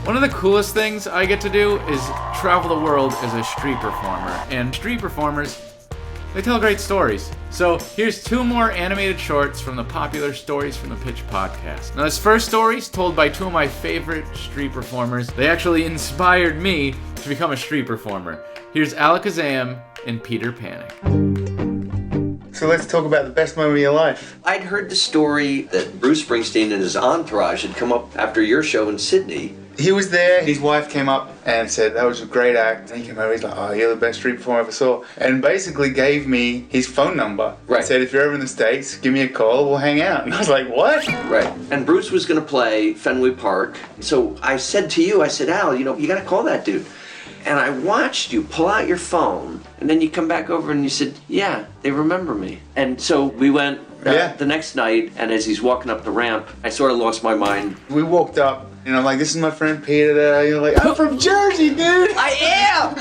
One of the coolest things I get to do is travel the world as a street performer. And street performers, they tell great stories. So here's 2 more animated shorts from the popular Stories from the Pitch podcast. Now this first story is told by 2 of my favorite street performers. They actually inspired me to become a street performer. Here's Alakazam and Peter Panic. So let's talk about the best moment of your life. I'd heard the story that Bruce Springsteen and his entourage had come up after your show in Sydney. He was there, his wife came up and said, that was a great act. And he came over, he's like, oh, you're the best street performer I ever saw. And basically gave me his phone number. Right. Said, if you're ever in the States, give me a call, we'll hang out. And I was like, what? Right. And Bruce was going to play Fenway Park. So I said to you, I said, Al, you got to call that dude. And I watched you pull out your phone, and then you come back over and you said, yeah, they remember me. And so we went the next night, and as he's walking up the ramp, I sort of lost my mind. We walked up, and I'm like, this is my friend Peter. You're like, I'm from Jersey, dude. I am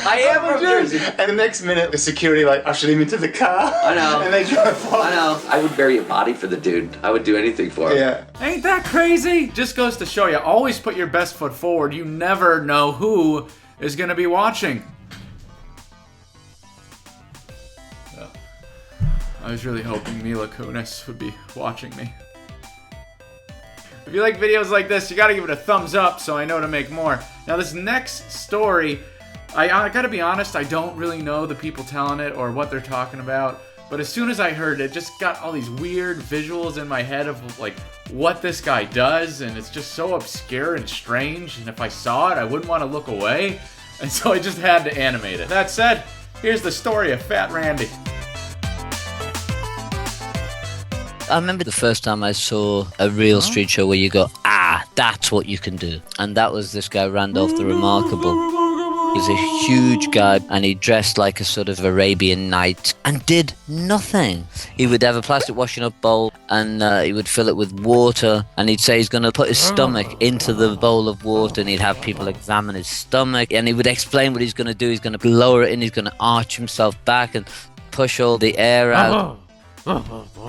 from Jersey. And the next minute, the security ushered him into the car. I know. And they drove off. I know. I would bury a body for the dude. I would do anything for him. Yeah. Ain't that crazy? Just goes to show you, always put your best foot forward. You never know who is going to be watching. I was really hoping Mila Kunis would be watching me. If you like videos like this, you gotta give it a thumbs up so I know to make more. Now this next story, I gotta be honest, I don't really know the people telling it or what they're talking about. But as soon as I heard it, just got all these weird visuals in my head of like what this guy does, and it's just so obscure and strange, and if I saw it, I wouldn't want to look away, and so I just had to animate it. That said, here's the story of Fat Randy. I remember the first time I saw a real street show where you go, that's what you can do. And that was this guy, Randolph the Remarkable. He's a huge guy, and he dressed like a sort of Arabian Night and did nothing. He would have a plastic washing up bowl, and he would fill it with water, and he'd say he's going to put his stomach into the bowl of water, and he'd have people examine his stomach, and he would explain what he's going to do. He's going to lower it in, he's going to arch himself back and push all the air out.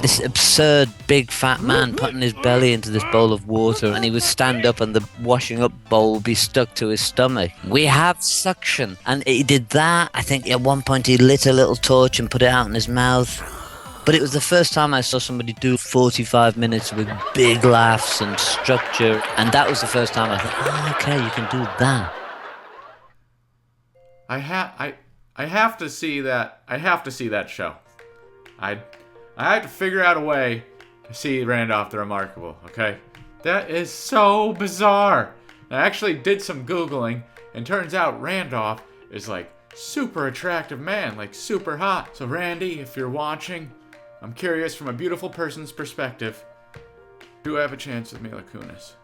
This absurd big fat man putting his belly into this bowl of water, and he would stand up and the washing up bowl would be stuck to his stomach. We have suction. And he did that. I think at one point he lit a little torch and put it out in his mouth. But it was the first time I saw somebody do 45 minutes with big laughs and structure. And that was the first time I thought, okay, you can do that. I have to see that. I have to see that show. I have to figure out a way to see Randolph the Remarkable, okay? That is so bizarre. I actually did some Googling, and turns out Randolph is like super attractive man, like super hot. So Randy, if you're watching, I'm curious from a beautiful person's perspective, do I have a chance with Mila Kunis?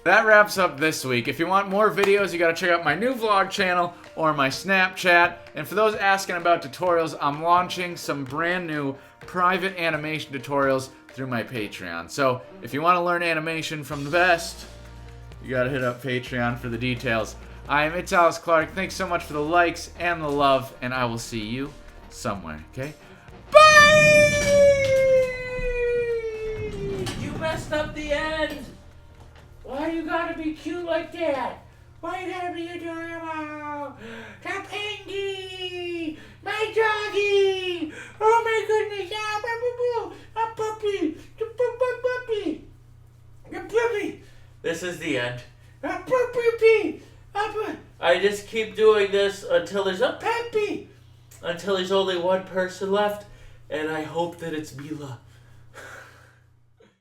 That wraps up this week. If you want more videos, you gotta check out my new vlog channel or my Snapchat. And for those asking about tutorials, I'm launching some brand new private animation tutorials through my Patreon. So if you want to learn animation from the best, you gotta hit up Patreon for the details. I'm itsalexclark. Thanks so much for the likes and the love, and I will see you somewhere, okay? Bye! You messed up the end! Why you gotta be cute like that? Why you gotta be adorable? Kapengi! My doggy! Oh my goodness! A puppy! A puppy! A puppy! This is the end. A puppy! I just keep doing this until there's a puppy! Until there's only one person left, and I hope that it's Mila.